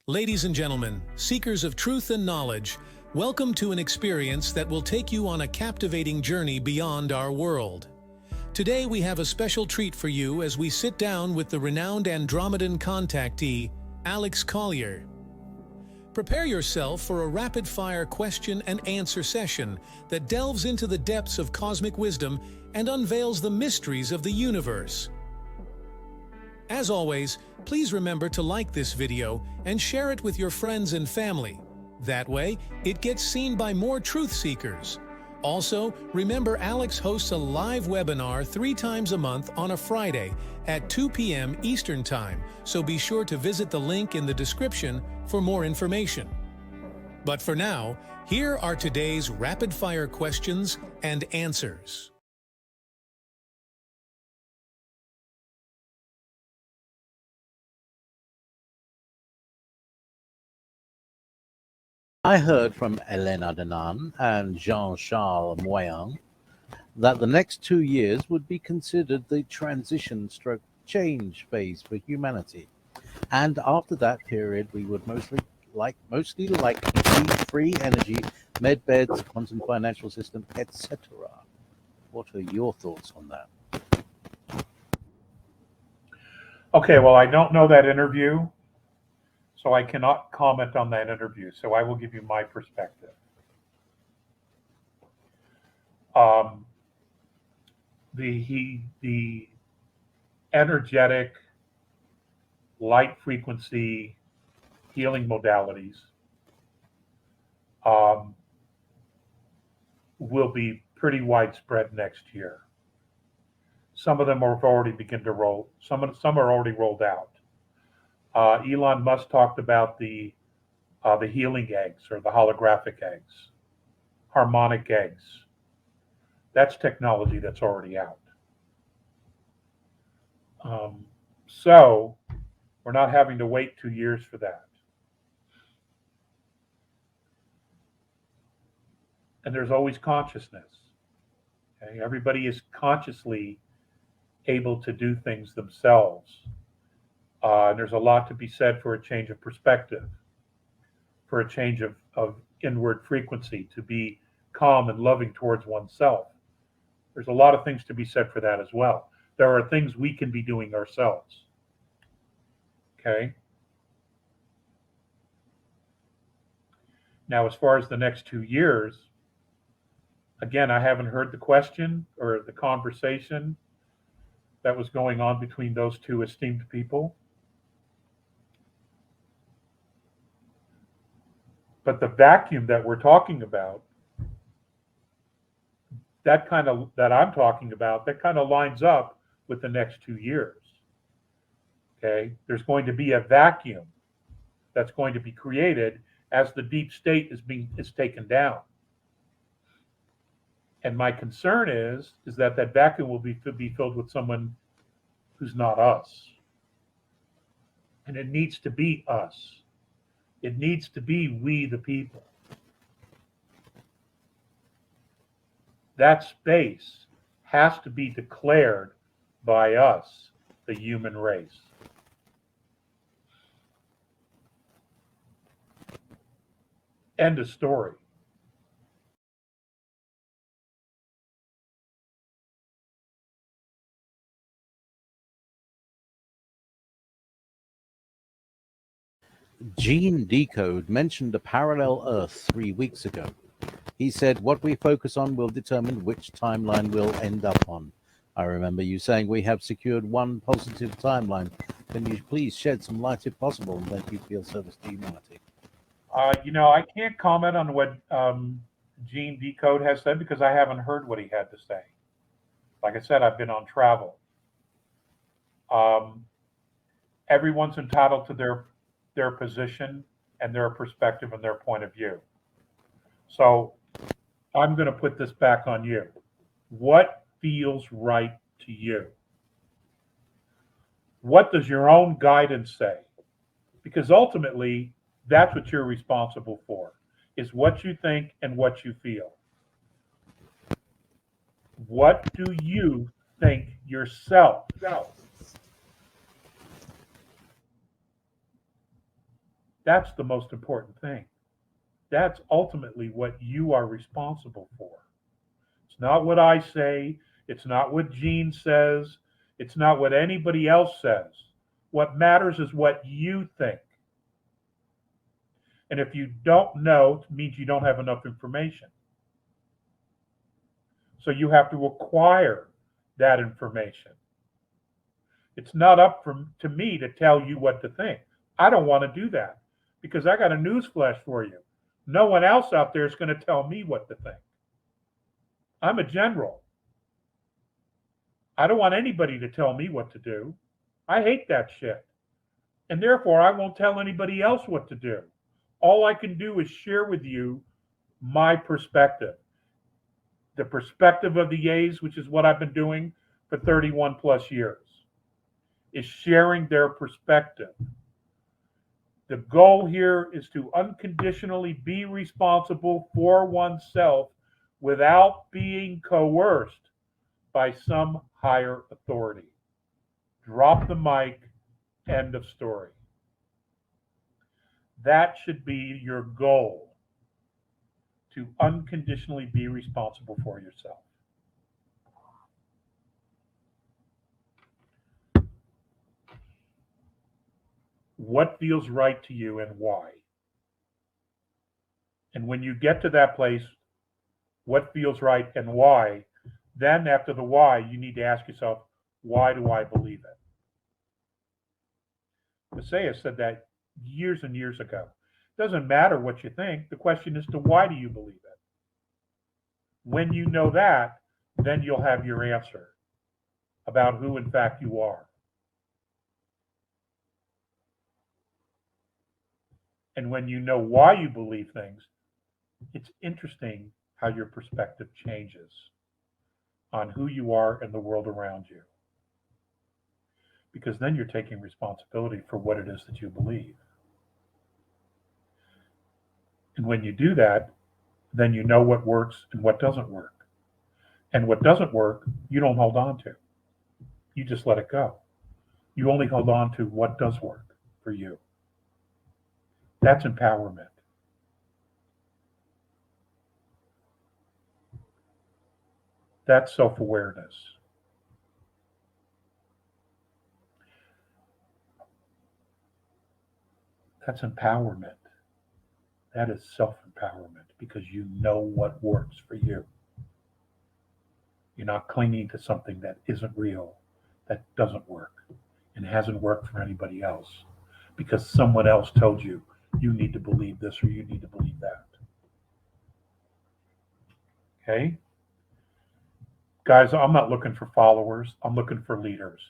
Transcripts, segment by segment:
Ladies and gentlemen, seekers of truth and knowledge, welcome to an experience that will take you on a captivating journey beyond our world. Today we have a special treat for you as we sit down with the renowned Andromedan contactee, Alex Collier. Prepare yourself for a rapid-fire question and answer session that delves into the depths of cosmic wisdom and unveils the mysteries of the universe. As always, please remember to like this video and share it with your friends and family. That way, it gets seen by more truth seekers. Also, remember Alex hosts a live webinar 3 times a month on a Friday at 2 p.m. Eastern Time, so be sure to visit the link in the description for more information. But for now, here are today's rapid-fire questions and answers. I heard from Elena Denan and Jean-Charles Moyen that the next 2 years would be considered the transition/change phase for humanity, and after that period we would mostly like free energy, med beds, quantum financial system, etc. What are your thoughts on that? Okay, well, I don't know that interview, so I cannot comment on that interview. So I will give you my perspective. The energetic, light frequency healing modalities will be pretty widespread next year. Some of them have already begun to roll. Some are already rolled out. Elon Musk talked about the healing eggs or the holographic eggs, harmonic eggs. That's technology that's already out. So we're not having to wait 2 years for that. And there's always consciousness. Okay? Everybody is consciously able to do things themselves. And there's a lot to be said for a change of perspective, for a change of inward frequency, to be calm and loving towards oneself. There's a lot of things to be said for that as well. There are things we can be doing ourselves. Okay? Now, as far as the next 2 years, again, I haven't heard the question or the conversation that was going on between those two esteemed people. But the vacuum that we're talking about, that I'm talking about, that kind of lines up with the next 2 years. Okay, there's going to be a vacuum that's going to be created as the deep state is taken down. And my concern is that vacuum will be filled with someone who's not us. And it needs to be us. It needs to be we the people. That space has to be declared by us, the human race. End of story. Gene Decode mentioned a parallel Earth 3 weeks ago. He said, what we focus on will determine which timeline we'll end up on. I remember you saying we have secured one positive timeline. Can you please shed some light if possible and thank you for your service to humanity? I can't comment on what Gene Decode has said because I haven't heard what he had to say. Like I said, I've been on travel. Everyone's entitled to their position and their perspective and their point of view. So I'm going to put this back on you. What feels right to you? What does your own guidance say? Because ultimately, that's what you're responsible for, is what you think and what you feel. What do you think yourself? That's the most important thing. That's ultimately what you are responsible for. It's not what I say. It's not what Gene says. It's not what anybody else says. What matters is what you think. And if you don't know, it means you don't have enough information. So you have to acquire that information. It's not up to me to tell you what to think. I don't want to do that because I got a news flash for you. No one else out there is going to tell me what to think. I'm a general. I don't want anybody to tell me what to do. I hate that shit. And therefore, I won't tell anybody else what to do. All I can do is share with you my perspective. The perspective of the Yays, which is what I've been doing for 31 plus years, is sharing their perspective. The goal here is to unconditionally be responsible for oneself without being coerced by some higher authority. Drop the mic, end of story. That should be your goal, to unconditionally be responsible for yourself. What feels right to you and why? And when you get to that place, what feels right and why, then after the why, you need to ask yourself, why do I believe it? Messiah said that years and years ago. It doesn't matter what you think. The question is to why do you believe it? When you know that, then you'll have your answer about who in fact you are. And when you know why you believe things, it's interesting how your perspective changes on who you are and the world around you. Because then you're taking responsibility for what it is that you believe. And when you do that, then you know what works and what doesn't work. And what doesn't work, you don't hold on to. You just let it go. You only hold on to what does work for you. That's empowerment. That's self-awareness. That's empowerment. That is self-empowerment because you know what works for you. You're not clinging to something that isn't real, that doesn't work, and hasn't worked for anybody else because someone else told you you need to believe this or you need to believe that. Okay? Guys, I'm not looking for followers. I'm looking for leaders.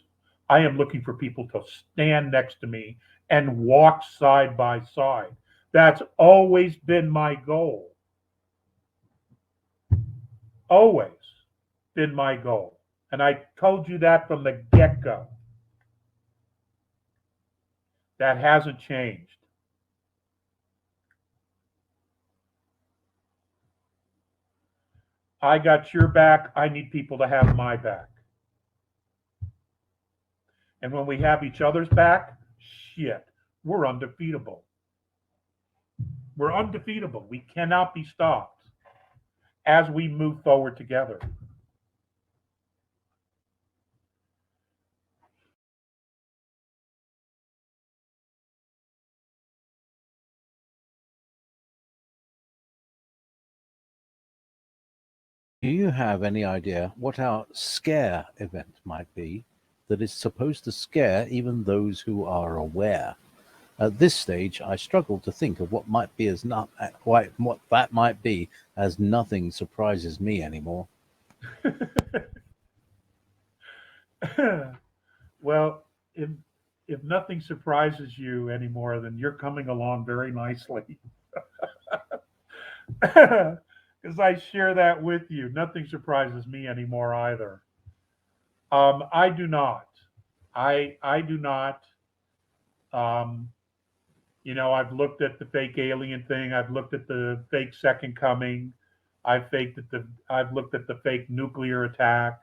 I am looking for people to stand next to me and walk side by side. That's always been my goal. Always been my goal. And I told you that from the get-go. That hasn't changed. I got your back. I need people to have my back. And when we have each other's back, shit, we're undefeatable. We're undefeatable. We cannot be stopped as we move forward together. Do you have any idea what our scare event might be that is supposed to scare even those who are aware? At this stage, I struggle to think of what might be as not what that might be, as nothing surprises me anymore. Well, if nothing surprises you anymore, then you're coming along very nicely. Because I share that with you. Nothing surprises me anymore either. I do not. I do not. Um, I've looked at the fake alien thing. I've looked at the fake second coming. I've looked at the fake nuclear attack.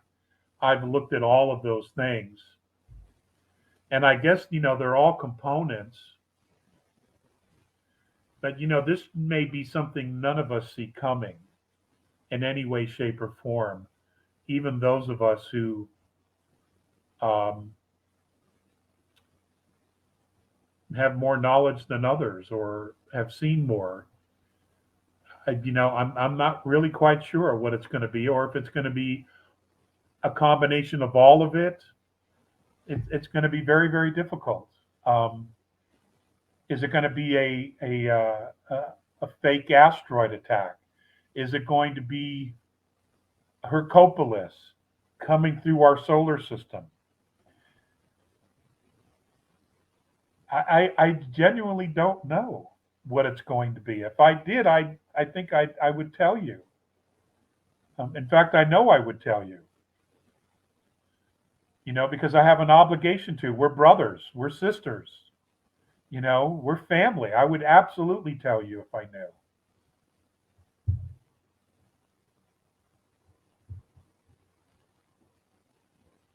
I've looked at all of those things. And I guess, they're all components But this may be something none of us see coming in any way, shape, or form. Even those of us who um, have more knowledge than others or have seen more. I'm not really quite sure what it's going to be, or if it's going to be a combination of all of it. It's going to be very, very difficult. Um, is it going to be a fake asteroid attack? Is it going to be Hercopolis coming through our solar system? I genuinely don't know what it's going to be. If I did, I think I would tell you. In fact, I know I would tell you. Because I have an obligation to. We're brothers. We're sisters. We're family. I would absolutely tell you if I knew.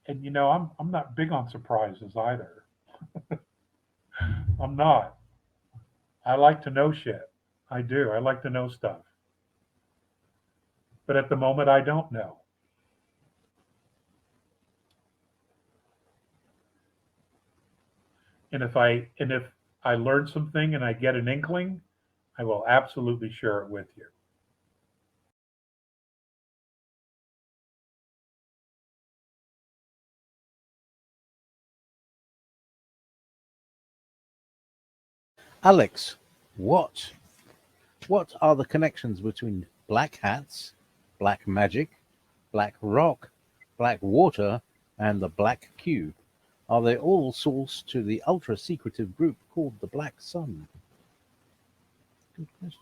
And I'm not big on surprises either. I'm not. I like to know shit. I do. I like to know stuff. But at the moment, I don't know. And if I learn something and I get an inkling, I will absolutely share it with you. Alex, what are the connections between black hats, black magic, black rock, black water, and the black cube? Are they all sourced to the ultra-secretive group called the Black Sun? Good question.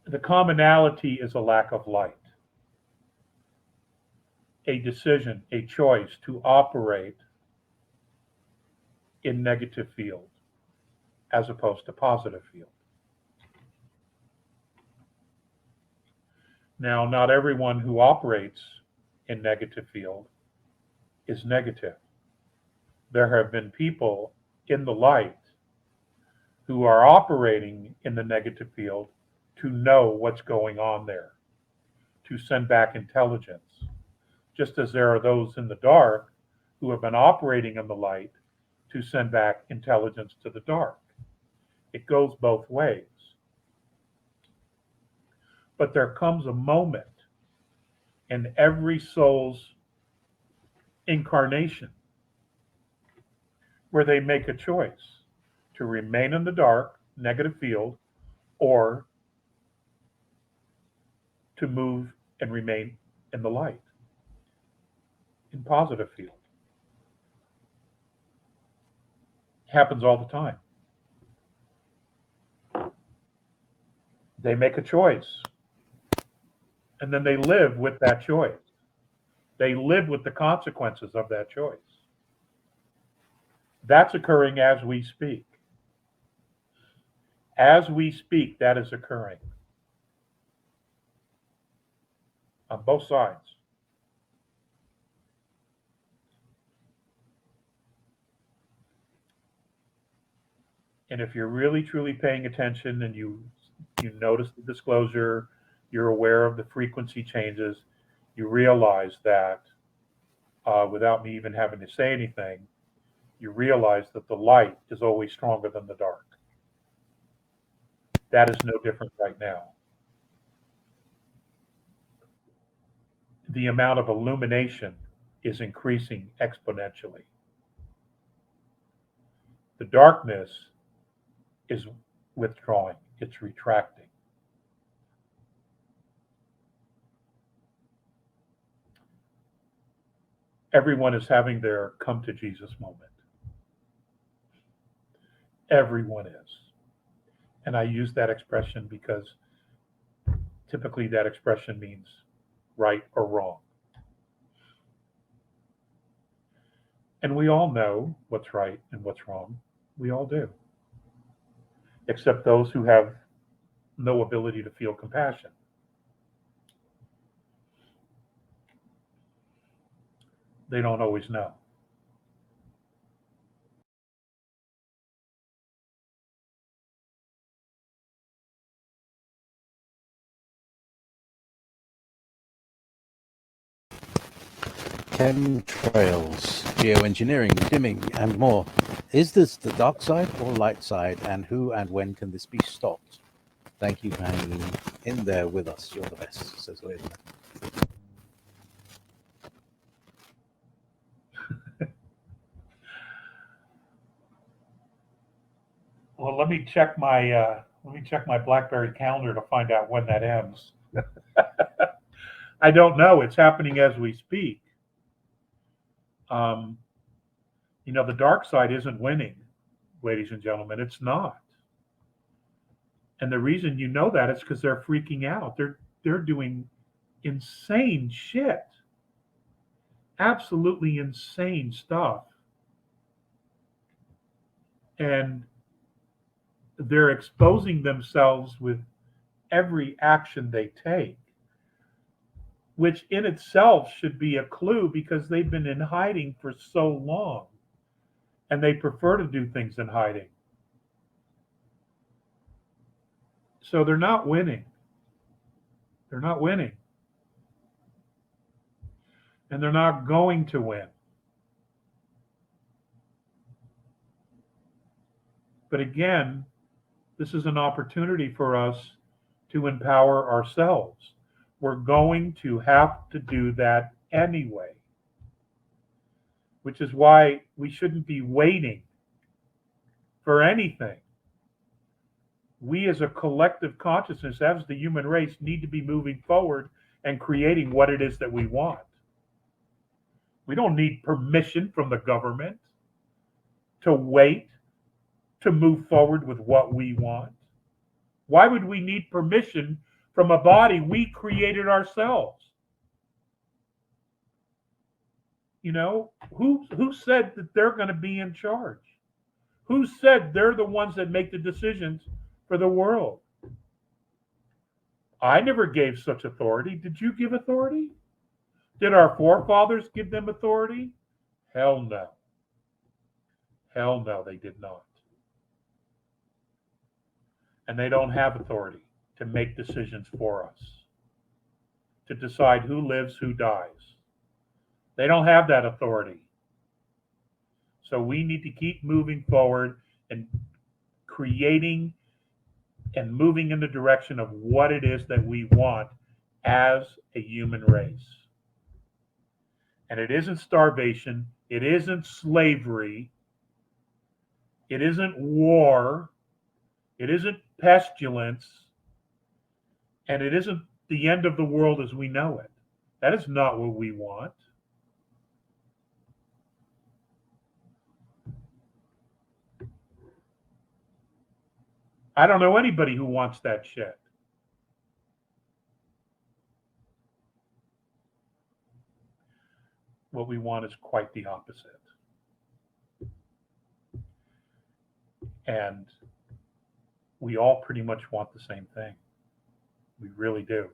The commonality is a lack of light, a decision, a choice to operate in negative field as opposed to positive field. Now, not everyone who operates in negative field is negative. There have been people in the light who are operating in the negative field to know what's going on there, to send back intelligence. Just as there are those in the dark who have been operating in the light to send back intelligence to the dark. It goes both ways. But there comes a moment in every soul's incarnation where they make a choice to remain in the dark, negative field, or to move and remain in the light, in positive field. It happens all the time. They make a choice, and then they live with that choice. They live with the consequences of that choice. That's occurring as we speak. As we speak, that is occurring on both sides. And if you're really truly paying attention and you notice the disclosure, you're aware of the frequency changes, you realize that without me even having to say anything, you realize that the light is always stronger than the dark. That is no different right now. The amount of illumination is increasing exponentially. The darkness is withdrawing, it's retracting. Everyone is having their come to Jesus moment. Everyone is. And I use that expression because typically that expression means right or wrong. And we all know what's right and what's wrong. We all do. Except those who have no ability to feel compassion. They don't always know. Chemtrails, geoengineering, dimming, and more. Is this the dark side or light side, and who and when can this be stopped? Thank you for hanging in there with us. You're the best, says Liz. Well, let me check my BlackBerry calendar to find out when that ends. I don't know. It's happening as we speak. Um, the dark side isn't winning, ladies and gentlemen. It's not. And the reason you know that is because they're freaking out. They're doing insane shit. Absolutely insane stuff. And they're exposing themselves with every action they take, which in itself should be a clue because they've been in hiding for so long and they prefer to do things in hiding. So they're not winning. They're not winning. And they're not going to win. But again, this is an opportunity for us to empower ourselves. We're going to have to do that anyway, which is why we shouldn't be waiting for anything. We as a collective consciousness, as the human race, need to be moving forward and creating what it is that we want. We don't need permission from the government to wait to move forward with what we want. Why would we need permission from a body we created ourselves? Who said that they're going to be in charge? Who said they're the ones that make the decisions for the world? I never gave such authority. Did you give authority? Did our forefathers give them authority? Hell no. Hell no, they did not. And they don't have authority to make decisions for us, to decide who lives, who dies. They don't have that authority. So we need to keep moving forward and creating and moving in the direction of what it is that we want as a human race. And it isn't starvation, it isn't slavery, it isn't war, it isn't pestilence, and it isn't the end of the world as we know it. That is not what we want. I don't know anybody who wants that shit. What we want is quite the opposite. And we all pretty much want the same thing. We really do.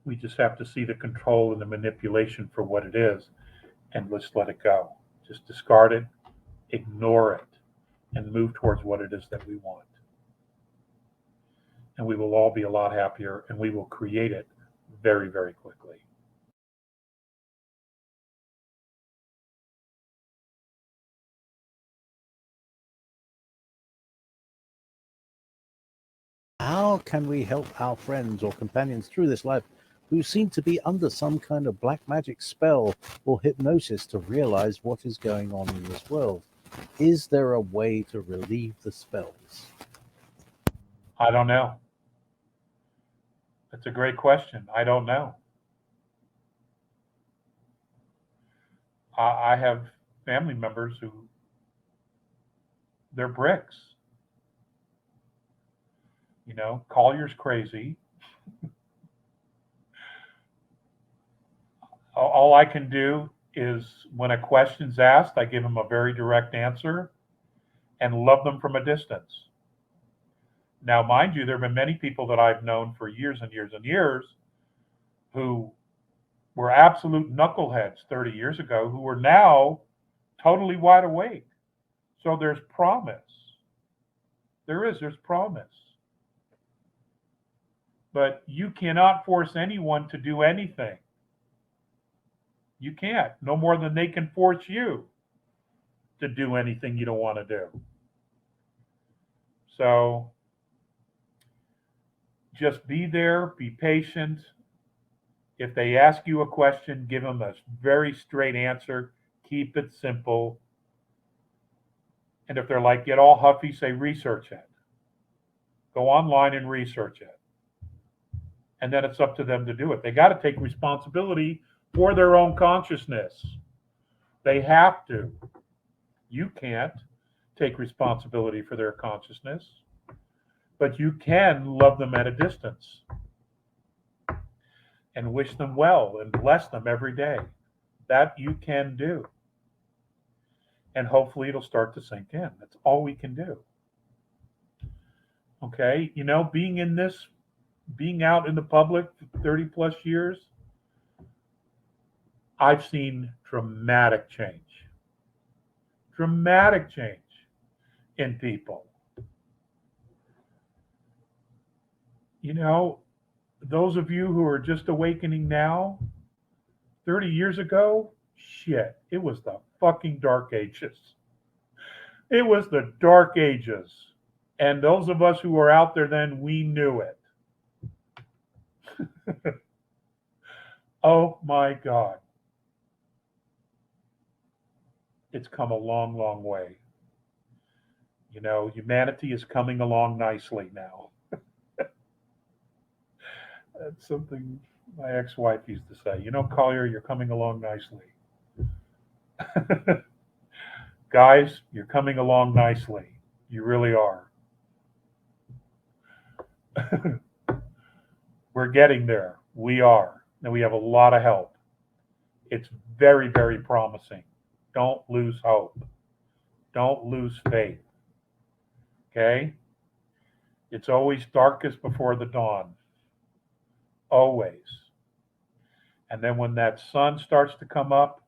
We just have to see the control and the manipulation for what it is and let's let it go. Just discard it, ignore it, and move towards what it is that we want. And we will all be a lot happier and we will create it very, very quickly. How can we help our friends or companions through this life who seem to be under some kind of black magic spell or hypnosis to realize what is going on in this world? Is there a way to relieve the spells? I don't know. That's a great question. I don't know. I have family members who they're bricks. Collier's crazy. All I can do is when a question's asked, I give them a very direct answer and love them from a distance. Now, mind you, there have been many people that I've known for years and years and years who were absolute knuckleheads 30 years ago who are now totally wide awake. So there's promise. There's promise. But you cannot force anyone to do anything. You can't, no more than they can force you to do anything you don't want to do. So just be there, be patient. If they ask you a question, give them a very straight answer. Keep it simple. And if they're like, get all huffy, say, research it. Go online and research it. And then it's up to them to do it. They got to take responsibility for their own consciousness. They have to. You can't take responsibility for their consciousness, but you can love them at a distance and wish them well and bless them every day. That you can do. And hopefully it'll start to sink in. That's all we can do. Okay? You know, being out in the public for 30 plus years, I've seen dramatic change. Dramatic change in people. You know, those of you who are just awakening now, 30 years ago, shit, it was the fucking dark ages. It was the dark ages. And those of us who were out there then, we knew it. Oh my God. It's come a long, long way. You know, humanity is coming along nicely now. That's something my ex-wife used to say. You know, Collier, you're coming along nicely. Guys, you're coming along nicely. You really are. We're getting there. We are. And we have a lot of help. It's very, very promising. Don't lose hope. Don't lose faith. Okay? It's always darkest before the dawn. Always. And then when that sun starts to come up,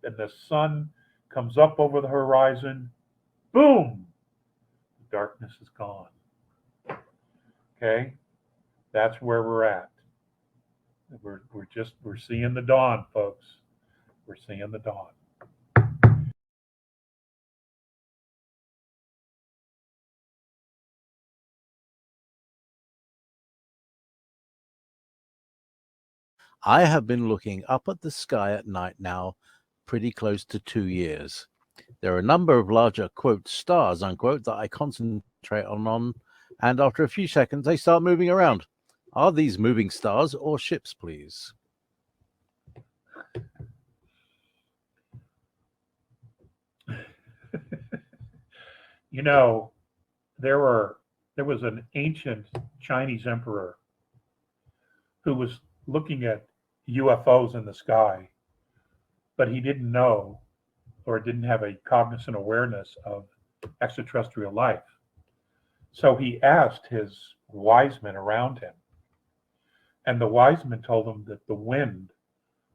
and the sun comes up over the horizon, boom, the darkness is gone. Okay? That's where we're at. We're seeing the dawn, folks. We're seeing the dawn. I have been looking up at the sky at night now pretty close to 2 years. There are a number of larger, quote, stars, unquote, that I concentrate on, and after a few seconds, they start moving around. Are these moving stars or ships, please? You know, there was an ancient Chinese emperor who was looking at UFOs in the sky, but he didn't know or didn't have a cognizant awareness of extraterrestrial life. So he asked his wise men around him, and the wise men told him that the wind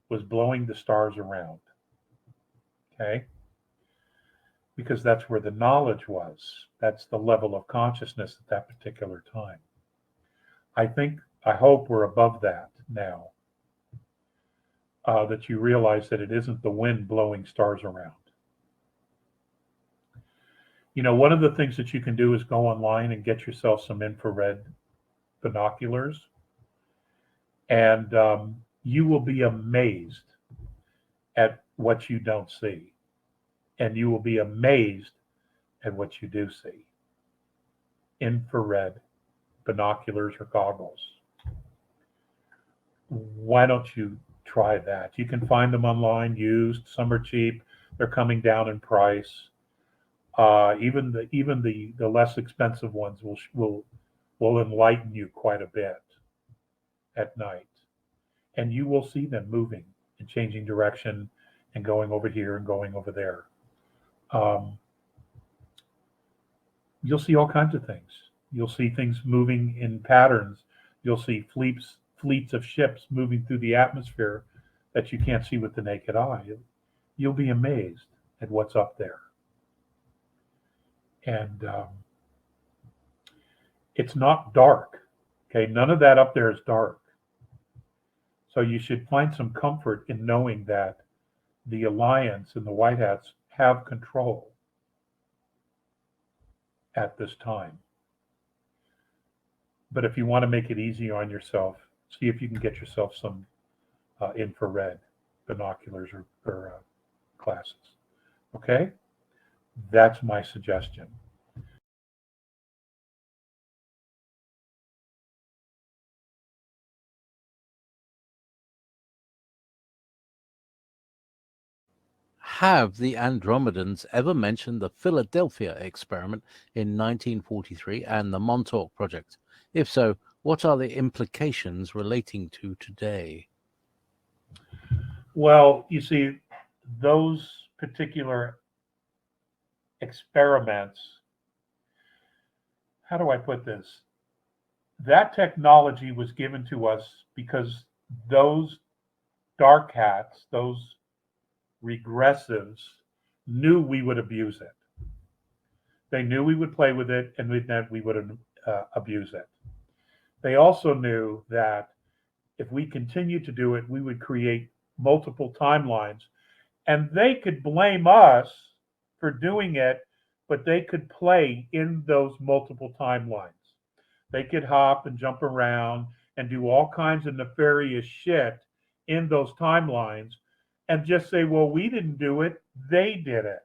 was blowing the stars around. Okay? Because that's where the knowledge was. That's the level of consciousness at that particular time. I hope we're above that now. That you realize that it isn't the wind blowing stars around. You know, one of the things that you can do is go online and get yourself some infrared binoculars, and you will be amazed at what you don't see. And you will be amazed at what you do see. Infrared binoculars or goggles. Why don't you try that? You can find them online, used. Some are cheap. They're coming down in price. Even the less expensive ones will enlighten you quite a bit at night, and you will see them moving and changing direction and going over here and going over there. You'll see all kinds of things. You'll see things moving in patterns. You'll see fleets of ships moving through the atmosphere that you can't see with the naked eye. You'll be amazed at what's up there. And it's not dark. Okay, none of that up there is dark. So you should find some comfort in knowing that the Alliance and the White Hats have control at this time. But if you want to make it easy on yourself, see if you can get yourself some infrared binoculars or glasses. Okay? That's my suggestion. Have the Andromedans ever mentioned the Philadelphia experiment in 1943 and the Montauk Project? If so, what are the implications relating to today? Well, you see, those particular experiments, how do I put this? That technology was given to us because those dark hats, those regressives, knew we would abuse it. They knew we would play with it and that we would abuse it. They also knew that if we continued to do it, we would create multiple timelines, and they could blame us for doing it, but they could play in those multiple timelines. They could hop and jump around and do all kinds of nefarious shit in those timelines and just say, well, we didn't do it, they did it.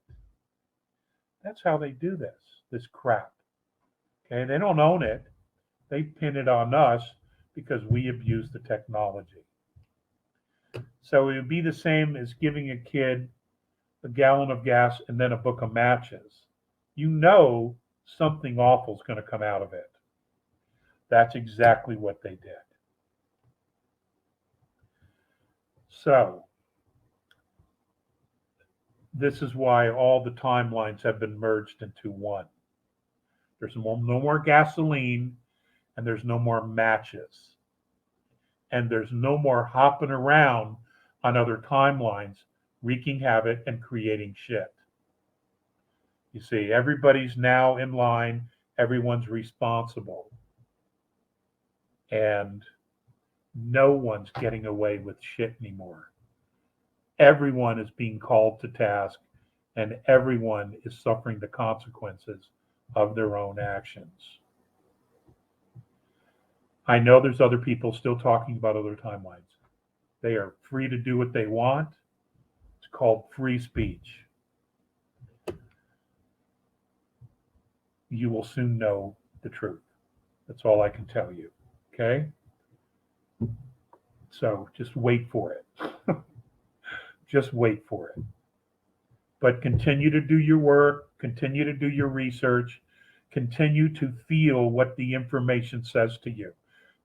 That's how they do this crap. Okay, they don't own it. They pin it on us because we abuse the technology. So it would be the same as giving a kid a gallon of gas and then a book of matches. You know something awful is going to come out of it. That's exactly what they did. So this is why all the timelines have been merged into one. There's no more gasoline, and there's no more matches. And there's no more hopping around on other timelines, wreaking havoc and creating shit. You see, everybody's now in line, everyone's responsible. And no one's getting away with shit anymore. Everyone is being called to task, and everyone is suffering the consequences of their own actions. I know there's other people still talking about other timelines. They are free to do what they want. It's called free speech. You will soon know the truth. That's all I can tell you. Okay? So just wait for it. Just wait for it. But continue to do your work, continue to do your research, continue to feel what the information says to you.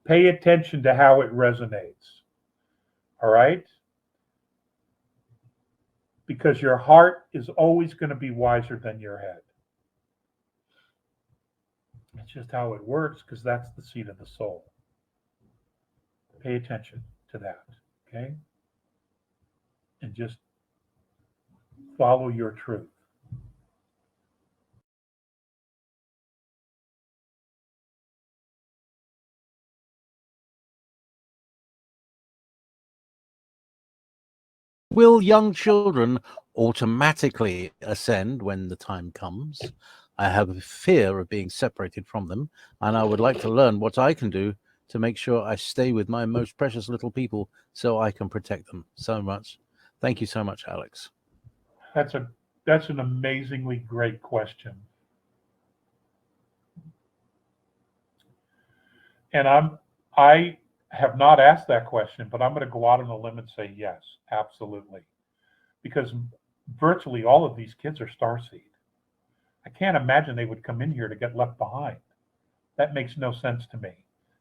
Pay attention to how it resonates. All right? Because your heart is always going to be wiser than your head. It's just how it works, because that's the seat of the soul. Pay attention to that, okay? And just follow your truth. Will young children automatically ascend when the time comes? I have a fear of being separated from them, and I would like to learn what I can do to make sure I stay with my most precious little people so I can protect them so much. Thank you so much, Alex. That's an amazingly great question. And I have not asked that question, but I'm going to go out on a limb and say yes, absolutely. Because virtually all of these kids are starseed. I can't imagine they would come in here to get left behind. That makes no sense to me.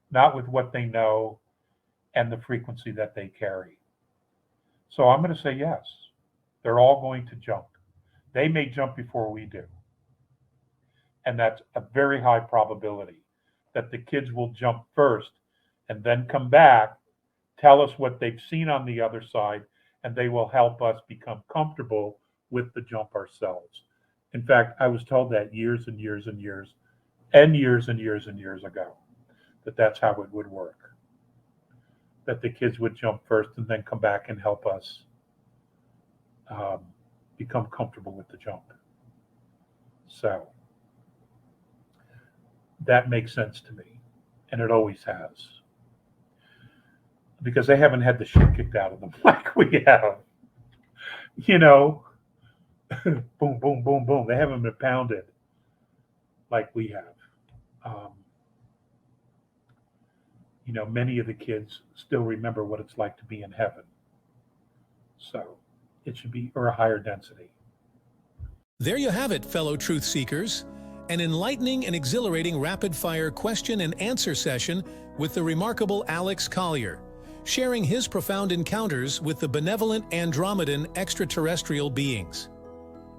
Not with what they know and the frequency that they carry. So I'm going to say yes. They're all going to jump. They may jump before we do. And that's a very high probability that the kids will jump first and then come back, tell us what they've seen on the other side, and they will help us become comfortable with the jump ourselves. In fact, I was told that years and years and years and years and years and years ago, that that's how it would work. That the kids would jump first and then come back and help us become comfortable with the jump. So that makes sense to me, and it always has. Because they haven't had the shit kicked out of them like we have. You know, boom, boom, boom, boom. They haven't been pounded like we have. You know, many of the kids still remember what it's like to be in heaven. So it should be, or a higher density. There you have it, fellow truth seekers. An enlightening and exhilarating rapid-fire question and answer session with the remarkable Alex Collier, sharing his profound encounters with the benevolent Andromedan extraterrestrial beings.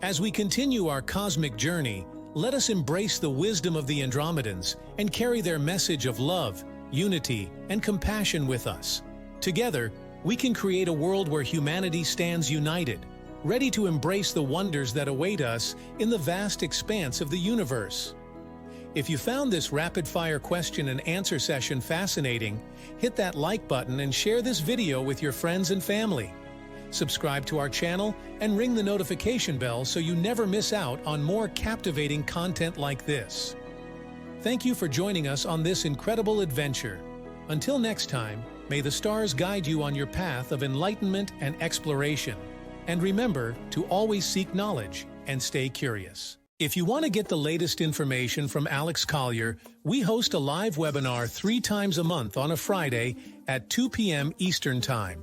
As we continue our cosmic journey, let us embrace the wisdom of the Andromedans and carry their message of love, unity, and compassion with us. Together, we can create a world where humanity stands united, ready to embrace the wonders that await us in the vast expanse of the universe. If you found this rapid-fire question and answer session fascinating, hit that like button and share this video with your friends and family. Subscribe to our channel and ring the notification bell so you never miss out on more captivating content like this. Thank you for joining us on this incredible adventure. Until next time, may the stars guide you on your path of enlightenment and exploration. And remember to always seek knowledge and stay curious. If you want to get the latest information from Alex Collier, we host a live webinar 3 times a month on a Friday at 2 p.m. Eastern Time.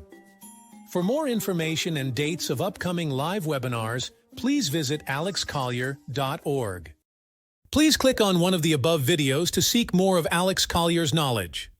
For more information and dates of upcoming live webinars, please visit alexcollier.org. Please click on one of the above videos to seek more of Alex Collier's knowledge.